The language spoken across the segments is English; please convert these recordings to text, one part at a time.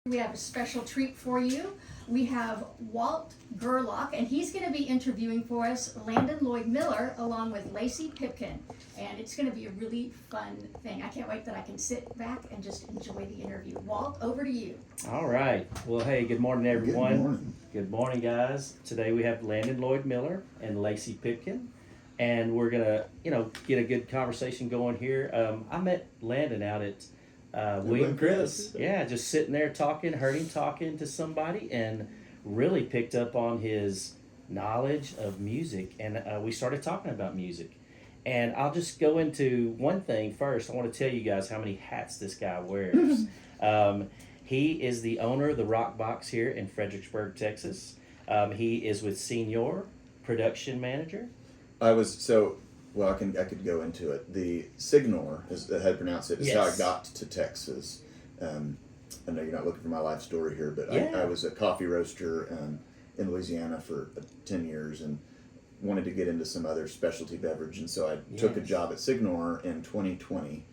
We have a special treat for you. We have Walt Gerlach, and he's going to be interviewing for us Landon Lloyd Miller along with Lacey Pipkin. And it's going to be a really fun thing. I can't wait that I can sit back and just enjoy the interview. Walt, over to you. All right. Well, hey, good morning, everyone. Good morning. Good morning, guys. Today we have Landon Lloyd Miller and Lacey Pipkin, and we're gonna, get a good conversation going here. I met Landon out at William Chris. Yeah, just sitting there talking, heard him talking to somebody, and really picked up on his knowledge of music. And we started talking about music. And I'll just go into one thing first. I want to tell you guys how many hats this guy wears. He is the owner of the Rock Box here in Fredericksburg, Texas. He is with Senior, production manager. I could go into it. The Signor, is how to pronounce it, is how I Yes. got to Texas. I know you're not looking for my life story here, but Yeah. I was a coffee roaster in Louisiana for 10 years and wanted to get into some other specialty beverage. And so I took a Yes. job at Signor in 2020,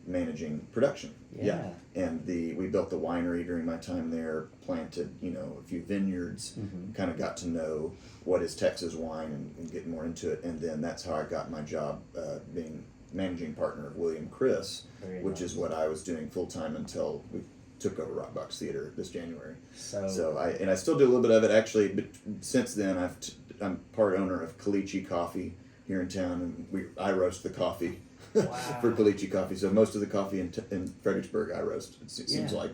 managing production. Yeah. And we built the winery during my time there, planted, a few vineyards, kind of got to know what is Texas wine and getting more into it. And then that's how I got my job being managing partner of William Chris, which is what I was doing full time until we took over Rock Box Theater this January. So I still do a little bit of it actually, but since then I'm part owner of Caliche Coffee here in town, and I roast the coffee. Wow. For Caliche Coffee, so most of the coffee in Fredericksburg I roast. It seems like,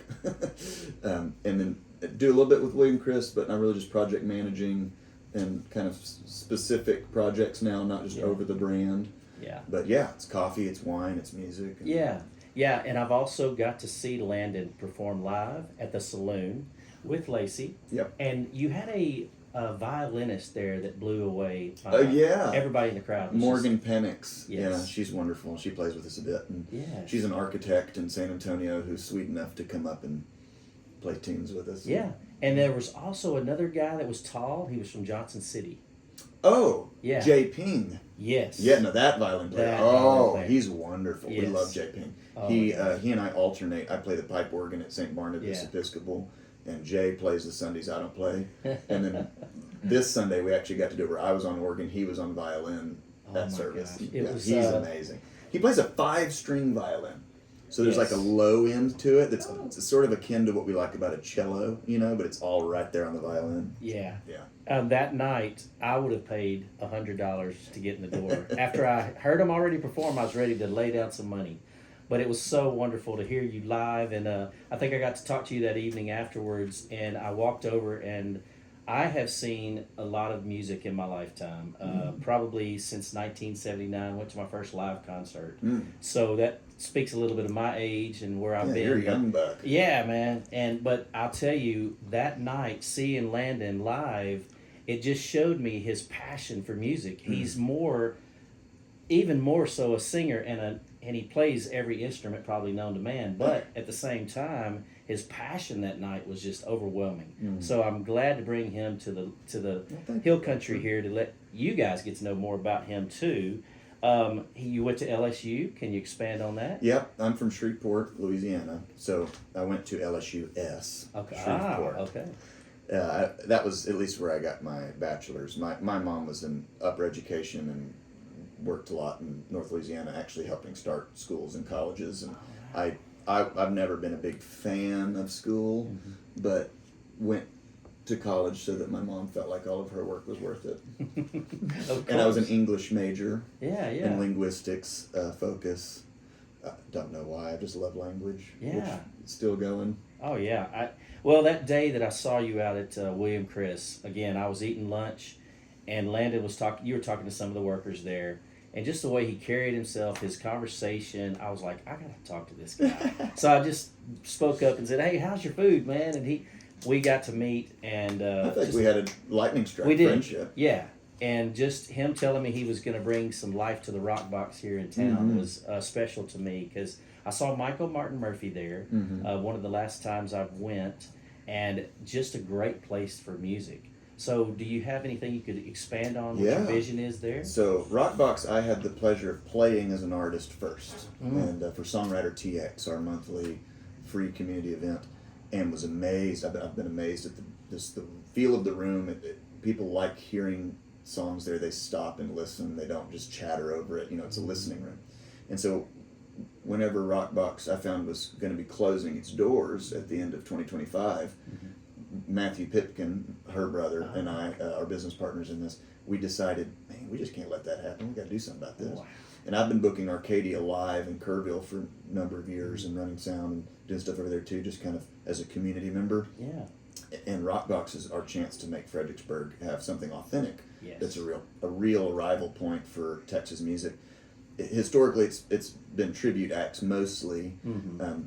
and then do a little bit with William Chris, but I'm really just project managing and kind of specific projects now, not just over the brand. Yeah. But yeah, it's coffee, it's wine, it's music. Yeah, and I've also got to see Landon perform live at the Saloon with Lacey. Yep. And you had a violinist there that blew away yeah. everybody in the crowd. Morgan Penix. Yes. Yeah, she's wonderful. She plays with us a bit. And Yeah. she's an architect in San Antonio who's sweet enough to come up and play tunes with us. Yeah. And there was also another guy that was tall. He was from Johnson City. Oh, Yeah. Jay Ping. Yes. Yeah, no, that violin player. That violin player. He's wonderful. Yes. We love Jay Ping. Oh, he my gosh. he and I alternate. I play the pipe organ at St. Barnabas Yeah. Episcopal, and Jay plays the Sundays I don't play. And then this Sunday we actually got to do it where I was on organ, he was on violin my at service. gosh. He's amazing. He plays a 5-string violin. So there's Yes. like a low end to it that's it's sort of akin to what we like about a cello, but it's all right there on the violin. Yeah. Yeah. That night, I would have paid $100 to get in the door. After I heard him already perform, I was ready to lay down some money. But it was so wonderful to hear you live, and I think I got to talk to you that evening afterwards, and I walked over, and I have seen a lot of music in my lifetime, probably since 1979, went to my first live concert. So that speaks a little bit of my age and where I've been. You're a young buck. Yeah, man. But I'll tell you, that night, seeing Landon live, it just showed me his passion for music. He's even more so a singer, and he plays every instrument probably known to man. But at the same time, his passion that night was just overwhelming. So I'm glad to bring him to the hill country here to let you guys get to know more about him too. You went to LSU. Can you expand on that? Yep, I'm from Shreveport, Louisiana. So I went to LSU-S. Okay. Shreveport. Okay. That was at least where I got my bachelor's. My mom was in upper education and worked a lot in North Louisiana, actually helping start schools and colleges. And I've never been a big fan of school, but went to college so that my mom felt like all of her work was worth it. And I was an English major. Yeah. And linguistics focus. I don't know why. I just love language. Yeah. Which is still going. Oh yeah. Well, that day that I saw you out at William Chris, again, I was eating lunch, and Landon was talking. You were talking to some of the workers there, and just the way he carried himself, his conversation, I was like, I gotta talk to this guy. So I just spoke up and said, "Hey, how's your food, man?" And we got to meet, and I think we had a lightning strike we did. friendship. Yeah. And just him telling me he was going to bring some life to the Rock Box here in town was special to me, because I saw Michael Martin Murphy there one of the last times I went, and just a great place for music. So do you have anything you could expand on what your vision is there? So Rock Box, I had the pleasure of playing as an artist first, and for Songwriter TX, our monthly free community event. and was amazed. I've been amazed at the feel of the room. People like hearing songs there. They stop and listen. They don't just chatter over it. It's a listening room. And so whenever Rockbox I found was going to be closing its doors at the end of 2025, Matthew Pipkin, her brother, and I, our business partners in this, we decided, man, we just can't let that happen. We got to do something about this. Wow. And I've been booking Arcadia Live in Kerrville for a number of years and running sound and doing stuff over there too, just kind of as a community member. Yeah. And Rockbox is our chance to make Fredericksburg have something authentic. Yes. That's a real arrival point for Texas music. Historically, it's been tribute acts mostly.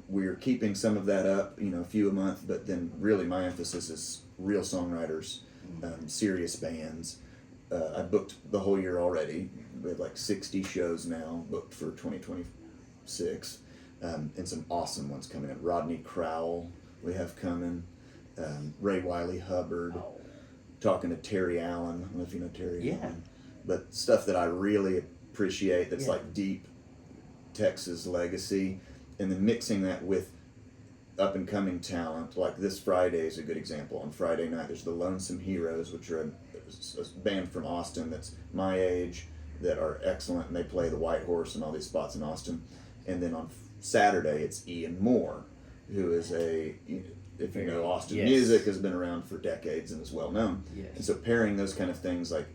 We're keeping some of that up, a few a month, but then really my emphasis is real songwriters, serious bands. I booked the whole year already. We have like 60 shows now booked for 2026, and some awesome ones coming in. Rodney Crowell we have coming, Ray Wiley Hubbard, talking to Terry Allen. I don't know if you know Terry Allen, but stuff that I really appreciate that's like deep Texas legacy, and then mixing that with up and coming talent. Like this Friday is a good example. On Friday night there's the Lonesome Heroes, which are a band from Austin that's my age that are excellent, and they play the White Horse and all these spots in Austin. And then on Saturday it's Ian Moore, who is if you know Austin music, has been around for decades and is well known. And so pairing those kind of things, like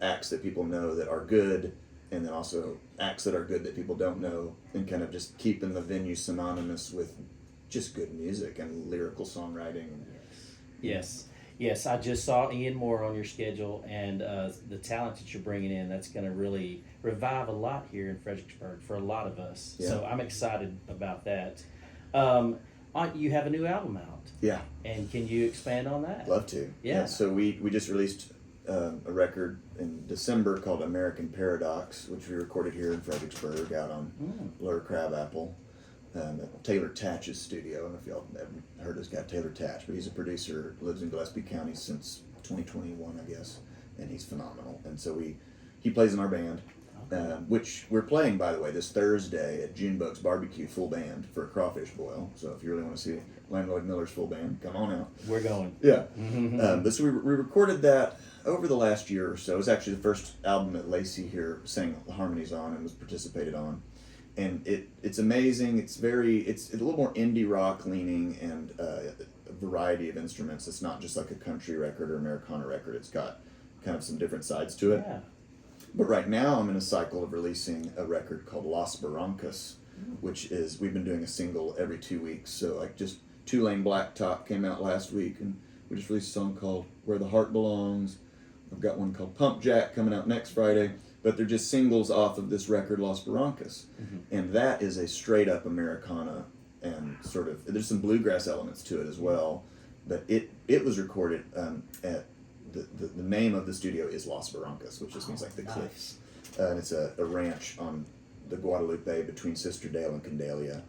acts that people know that are good, and then also acts that are good that people don't know, and kind of just keeping the venue synonymous with just good music and lyrical songwriting. Yes, I just saw Ian Moore on your schedule, and the talent that you're bringing in, that's going to really revive a lot here in Fredericksburg for a lot of us. Yeah. So I'm excited about that. You have a new album out. Yeah. And can you expand on that? Love to. Yeah. So we just released a record in December called American Paradox, which we recorded here in Fredericksburg out on Lower Crabapple. At Taylor Tatch's studio. I don't know if y'all ever heard this guy, Taylor Tatch, but he's a producer, lives in Gillespie County since 2021, I guess, and he's phenomenal. And so he plays in our band, which we're playing, by the way, this Thursday at Junebug's Barbecue, full band for a crawfish boil. So if you really want to see Landon Lloyd Miller's full band, come on out. We're going. Yeah. But so we recorded that over the last year or so. It was actually the first album that Lacey here sang the harmonies on and was participated on. And it's amazing. It's a little more indie rock leaning, and a variety of instruments. It's not just like a country record or Americana record. It's got kind of some different sides to it. Yeah. But right now I'm in a cycle of releasing a record called Las Barrancas, which is, we've been doing a single every 2 weeks. So like just Two-Lane Blacktop came out last week, and we just released a song called Where the Heart Belongs. I've got one called Pump Jack coming out next Friday. But they're just singles off of this record, Las Barrancas. And that is a straight up Americana, and sort of, there's some bluegrass elements to it as well. But it was recorded at, the name of the studio is Las Barrancas, which just means like the cliffs. And it's a ranch on the Guadalupe between Sisterdale and Candelia.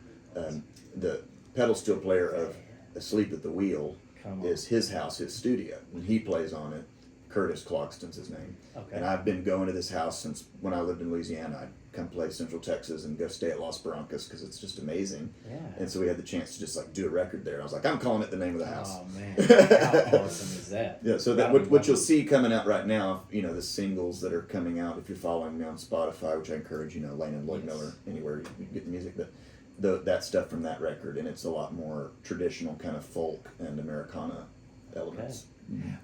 The pedal steel player of Asleep at the Wheel is his house, his studio, and he plays on it. Curtis Clogston's his name. And I've been going to this house since when I lived in Louisiana. I'd come play Central Texas and go stay at Las Barrancas because it's just amazing. Yeah. And so we had the chance to just like do a record there. And I was like, I'm calling it the name of the house. Oh man, how awesome is that? Yeah, so that what you'll see coming out right now, the singles that are coming out, if you're following me on Spotify, which I encourage, Landon Lloyd Miller, anywhere you get the music, but that stuff from that record, and it's a lot more traditional kind of folk and Americana elements.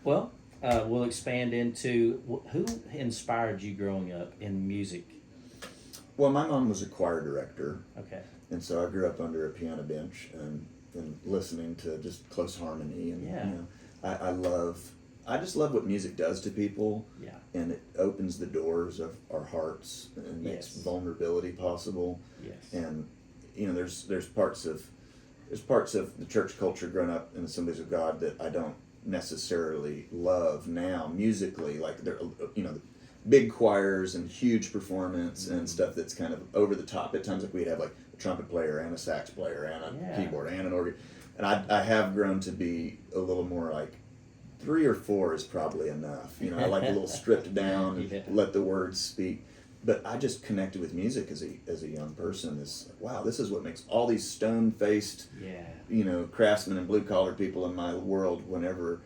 Well, we'll expand into who inspired you growing up in music. Well, my mom was a choir director. Okay. And so I grew up under a piano bench and listening to just close harmony, and I just love what music does to people. Yeah. And it opens the doors of our hearts and makes vulnerability possible. Yes. And there's parts of the church culture growing up in Assemblies of God that I don't necessarily love now musically, like they're big choirs and huge performance and stuff that's kind of over the top at times. Like we'd have like a trumpet player and a sax player and a keyboard and an organ, and I have grown to be a little more like 3 or 4 is probably enough. I like a little stripped down and let the words speak. But I just connected with music as a young person. Wow, this is what makes all these stone-faced, craftsmen and blue collar people in my world, whenever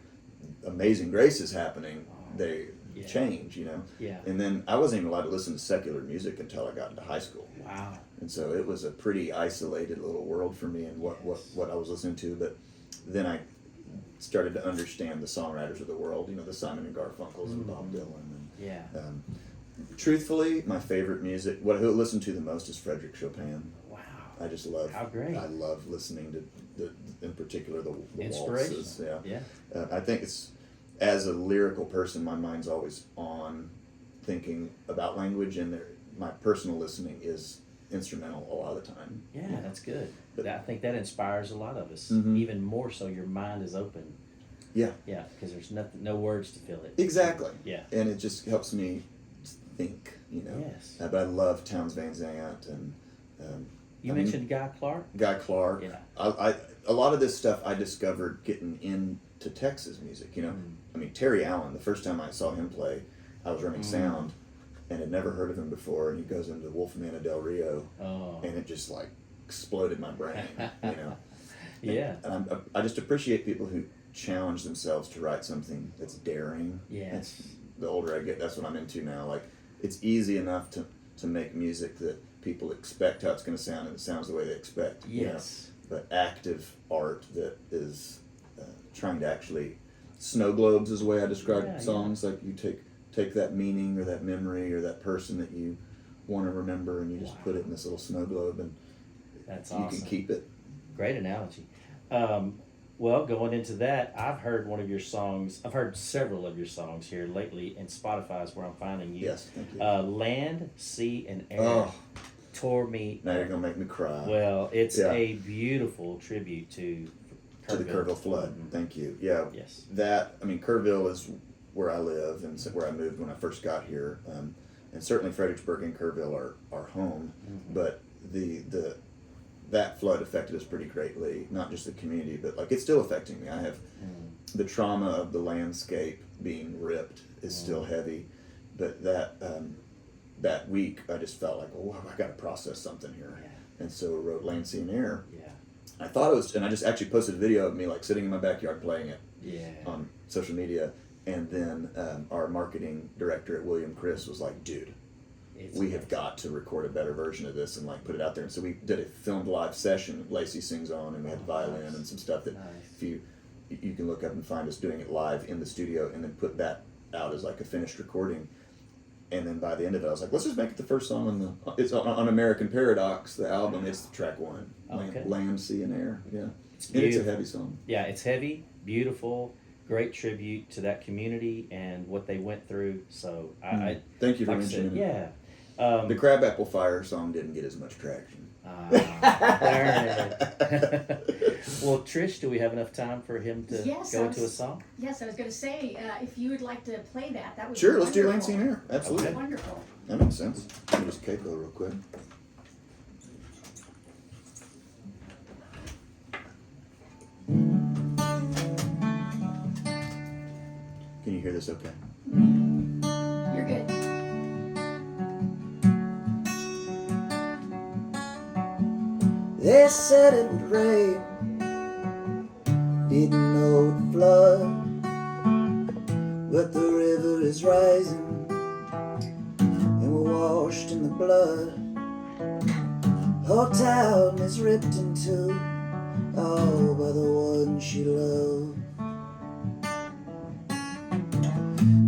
Amazing Grace is happening, they change, Yeah. And then I wasn't even allowed to listen to secular music until I got into high school. Wow. And so it was a pretty isolated little world for me and what I was listening to. But then I started to understand the songwriters of the world, the Simon and Garfunkels and Bob Dylan. And, truthfully, my favorite music, what I listen to the most is Frederick Chopin. Wow. I just love. How great. I love listening to in particular the Inspiration. waltzes. Yeah. I think it's, as a lyrical person, my mind's always on thinking about language, and my personal listening is instrumental a lot of the time. Yeah, that's good. But I think that inspires a lot of us. Mhm. Even more so, your mind is open. Yeah. Yeah, because there's no words to fill it. Exactly. Yeah. And it just helps me think, Yes. But I love Townes Van Zandt and You mentioned Guy Clark. Guy Clark. Yeah. I a lot of this stuff I discovered getting into Texas music. I mean, Terry Allen. The first time I saw him play, I was running sound, and had never heard of him before. And he goes into Wolfman Del Rio, and it just like exploded my brain. Yeah. And I just appreciate people who challenge themselves to write something that's daring. Yes. The older I get, that's what I'm into now. Like, it's easy enough to make music that people expect how it's going to sound, and it sounds the way they expect. Yes. But active art that is trying to actually, snow globes is the way I describe songs. Like, you take that meaning or that memory or that person that you want to remember, and you just put it in this little snow globe, and That's you awesome. can keep it. Great analogy. Well, going into that, I've heard one of your songs. I've heard several of your songs here lately, and Spotify is where I'm finding you. Yes, thank you. Land, Sea, and Air Oh. tore me. Now you're gonna make me cry. Well, it's Yeah. a beautiful tribute to To the Kerrville flood. Mhm. Thank you. Yeah. Yes. Kerrville is where I live and where I moved when I first got here. And certainly Fredericksburg and Kerrville are home. Mhm. But that flood affected us pretty greatly, not just the community, but like, it's still affecting me. I have the trauma of the landscape being ripped is still heavy. But that week I just felt like, oh, I got to process something here. Yeah. And so I wrote Land, Sea, and Air. Yeah. I thought it was, and I just actually posted a video of me like sitting in my backyard playing it Yeah. on social media, and then our marketing director at William Chris was like, "Dude, we have got to record a better version of this and like put it out there." And so we did a filmed live session. Lacey sings on, and we had violin and some stuff that if you can look up and find us doing it live in the studio, and then put that out as like a finished recording. And then by the end of it, I was like, let's just make it the first song it's on American Paradox, the album. It's track one. Okay. Land, Sea, and Air. Yeah. It's And it's a beautiful. heavy song. Yeah, it's heavy, beautiful, great tribute to that community and what they went through. So I Thank you for like I said, mentioning it. yeah. The Crabapple Fire song didn't get as much traction. Darn it. Well, Trish, do we have enough time for him to Yes, go into a song? Yes, I was going to say, if you would like to play that would Sure, be let's do wonderful. Land, Sea, and Air. Absolutely. Okay. Wonderful. That makes sense. Let me just capo real quick. Can you hear this okay? You're good. They said it would rain, didn't know it would flood, but the river is rising, and we're washed in the blood. Whole town is ripped in two, all by the one she loved.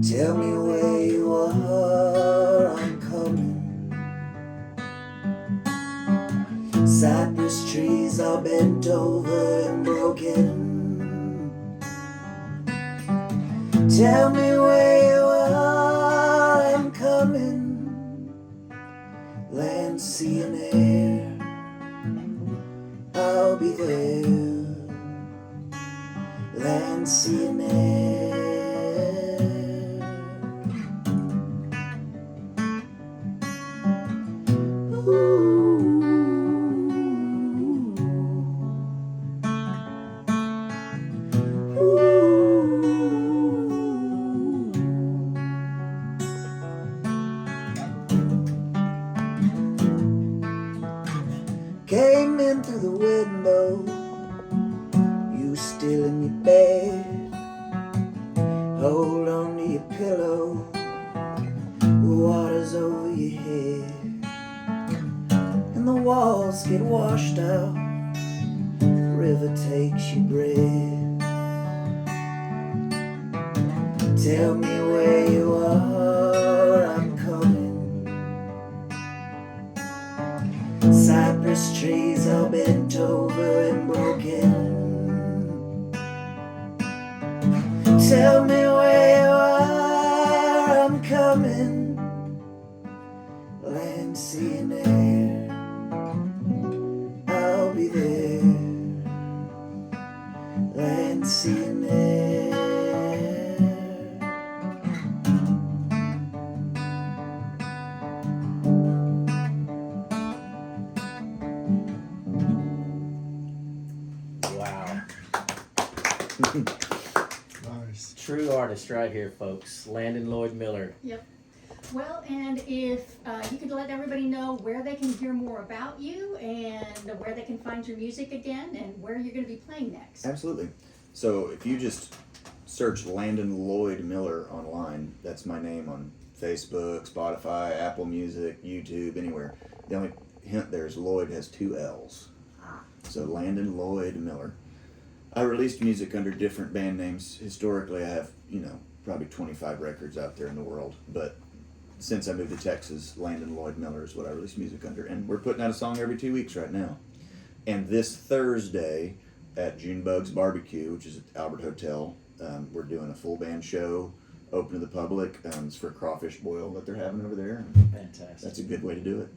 Tell me where you are, I'm coming. Cypress trees are bent over and broken. Tell me where you are, I'm coming. Land, sea, and air, I'll be there. Land, sea, and air. Came in through the window, still in your bed. Hold on to your pillow, the water's over your head, and the walls get washed out, the river takes your breath. Tell me where you are, I'm coming. Cypress trees all bent over and broken. Tell me where you are, I'm coming. Land, sea, and air, I'll be there. Land, sea, and air. Wow. Nice. True artist right here, folks. Landon Lloyd Miller. Well, and if you could let everybody know where they can hear more about you and where they can find your music again and where you're going to be playing next. Absolutely. So if you just search Landon Lloyd Miller online, that's my name on Facebook, Spotify, Apple Music, YouTube, anywhere. The only hint there is Lloyd has 2 L's. So Landon Lloyd Miller. I released music under different band names. Historically, I have, probably 25 records out there in the world. But since I moved to Texas, Landon Lloyd Miller is what I release music under. And we're putting out a song every 2 weeks right now. And this Thursday at Junebug's Barbecue, which is at the Albert Hotel, we're doing a full band show, open to the public. It's for crawfish boil that they're having over there. Fantastic. That's a good way to do it.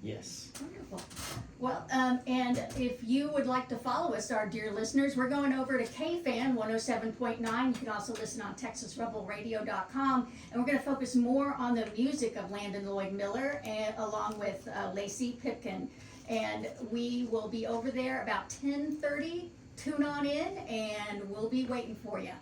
Yes. Wonderful. Well, and if you would like to follow us, our dear listeners, we're going over to KFan 107.9. You can also listen on TexasRebelRadio.com. And we're going to focus more on the music of Landon Lloyd Miller and along with Lacey Pipkin. And we will be over there about 10:30. Tune on in and we'll be waiting for you.